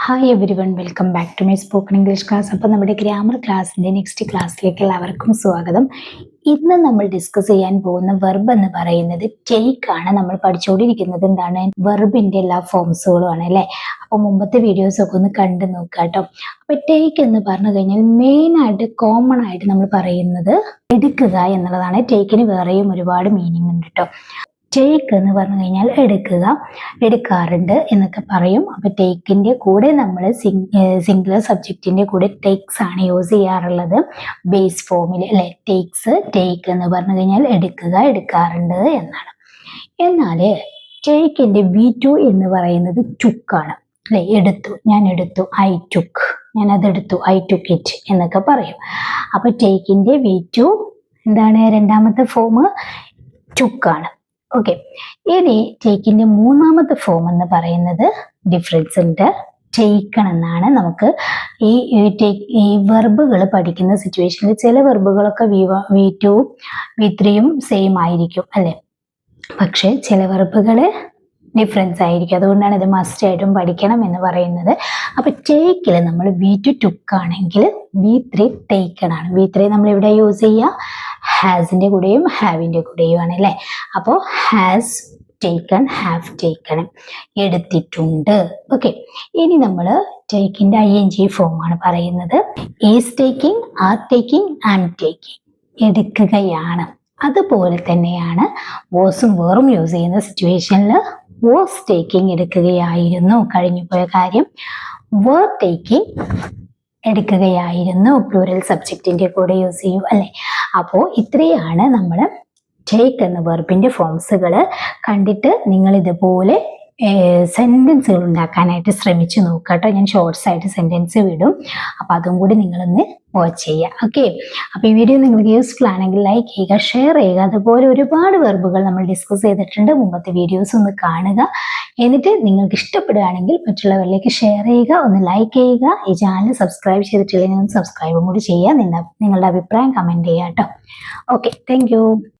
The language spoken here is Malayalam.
Hi everyone, welcome back to my spoken English class. അപ്പോൾ നമ്മുടെ ഗ്രാമർ ക്ലാസ്സിൻ്റെ നെക്സ്റ്റ് ക്ലാസ്സിലേക്ക് എല്ലാവർക്കും സ്വാഗതം. ഇന്ന് നമ്മൾ ഡിസ്കസ് ചെയ്യാൻ പോകുന്ന വെർബ് എന്ന് പറയുന്നത് ടേക്ക് ആണ്. നമ്മൾ പഠിച്ചുകൊണ്ടിരിക്കുന്നത് എന്താണ്, വെർബിൻ്റെ എല്ലാ ഫോംസുകളുമാണ് അല്ലേ. അപ്പോൾ മുമ്പത്തെ വീഡിയോസ് ഒക്കെ ഒന്ന് കണ്ടു നോക്കുക കേട്ടോ. അപ്പോൾ ടേക്ക് എന്ന് പറഞ്ഞു കഴിഞ്ഞാൽ മെയിനായിട്ട് കോമൺ ആയിട്ട് നമ്മൾ പറയുന്നത് എടുക്കുക എന്നുള്ളതാണ്. ടേക്കിന് വേറെയും ഒരുപാട് മീനിങ് ഉണ്ട് കേട്ടോ. ടേക്ക് എന്ന് പറഞ്ഞു കഴിഞ്ഞാൽ എടുക്കുക, എടുക്കാറുണ്ട് എന്നൊക്കെ പറയും. അപ്പൊ ടേക്കിന്റെ കൂടെ നമ്മൾ സിംഗുലർ സബ്ജക്റ്റിന്റെ കൂടെ ടേക്സ് ആണ് യൂസ് ചെയ്യാറുള്ളത് ബേസ് ഫോമിൽ അല്ലെ. ടേക്സ്, ടേക്ക് എന്ന് പറഞ്ഞു കഴിഞ്ഞാൽ എടുക്കുക, എടുക്കാറുണ്ട് എന്നാണ്. എന്നാല് ടേക്കിന്റെ V2 എന്ന് പറയുന്നത് ടുക്കാണ് അല്ലെ. എടുത്തു, ഞാൻ എടുത്തു, ഐ ടുക്ക്, ഞാൻ അതെടുത്തു, ഐ ടുക്ക് ഇറ്റ് എന്നൊക്കെ പറയും. അപ്പൊ ടേക്കിന്റെ V2 എന്താണ്, രണ്ടാമത്തെ ഫോം ടുക്കാണ്. ഓക്കെ, ഇനി ടേക്കിന്റെ മൂന്നാമത്തെ ഫോം എന്ന് പറയുന്നത് ഡിഫറൻസ് ഉണ്ട്, ടേക്കൺ എന്നാണ്. നമുക്ക് ഈ വെർബുകൾ പഠിക്കുന്ന സിറ്റുവേഷനിൽ ചില വെർബുകളൊക്കെ V2 V3 സെയിം ആയിരിക്കും അല്ലെ. പക്ഷെ ചില വെർബുകൾ ഡിഫറൻസ് ആയിരിക്കും. അതുകൊണ്ടാണ് ഇത് മസ്റ്റ് ആയിട്ടും പഠിക്കണം എന്ന് പറയുന്നത്. അപ്പൊ ടേക്കിൽ നമ്മൾ V2 ടുക്കാണെങ്കിൽ V3 ടേക്കൺ ആണ്. V3 നമ്മൾ ഇവിടെ യൂസ് ചെയ്യുക ഹാസിന്റെ കൂടെയും ഹാവിന്റെ കൂടെയും ആണ് അല്ലെ. അപ്പോൾ ഹാസ് ടേക്കൺ, ഹാവ് ടേക്കൺ, എടുത്തിട്ടുണ്ട്. ഓക്കെ, ഇനി നമ്മൾ ടേക്കിന്റെ ING ഫോം ആണ് പറയുന്നത്. Is taking, are taking, am taking, എടുക്കുകയാണ്. അതുപോലെ തന്നെയാണ് വാസും വേറും യൂസ് ചെയ്യുന്ന സിറ്റുവേഷനിൽ വാസ് ടേക്കിംഗ്, എടുക്കുകയായിരുന്നു, കഴിഞ്ഞു പോയ കാര്യം. വർ ടേക്കിംഗ്, എടുക്കുകയായിരുന്നു, പ്ലൂറൽ സബ്ജക്റ്റിന്റെ കൂടെ യൂസ് ചെയ്യും അല്ലെ. അപ്പോൾ ഇത്രയാണ് നമ്മൾ ടേക്ക് എന്ന വെർബിന്റെ ഫോംസുകൾ. കണ്ടിട്ട് നിങ്ങൾ ഇതുപോലെ സെന്റൻസുകൾ ഉണ്ടാക്കാനായിട്ട് ശ്രമിച്ചു നോക്കുക കേട്ടോ. ഞാൻ ഷോർട്സ് ആയിട്ട് സെന്റൻസ് വിടും, അപ്പൊ അതും കൂടി നിങ്ങളൊന്ന് വാച്ച് ചെയ്യുക. ഓക്കെ, അപ്പൊ ഈ വീഡിയോ നിങ്ങൾക്ക് യൂസ്ഫുൾ ആണെങ്കിൽ ലൈക്ക് ചെയ്യുക, ഷെയർ ചെയ്യുക. അതുപോലെ ഒരുപാട് വെർബുകൾ നമ്മൾ ഡിസ്കസ് ചെയ്തിട്ടുണ്ട്, മുമ്പത്തെ വീഡിയോസ് ഒന്ന് കാണുക. എന്നിട്ട് നിങ്ങൾക്ക് ഇഷ്ടപ്പെടുകയാണെങ്കിൽ മറ്റുള്ളവരിലേക്ക് ഷെയർ ചെയ്യുക, ഒന്ന് ലൈക്ക് ചെയ്യുക. ഈ ചാനൽ സബ്സ്ക്രൈബ് ചെയ്തിട്ടില്ലെങ്കിൽ സബ്സ്ക്രൈബും കൂടി ചെയ്യുക. നിങ്ങളുടെ അഭിപ്രായം കമന്റ് ചെയ്യുക കേട്ടോ. Okay, thank you.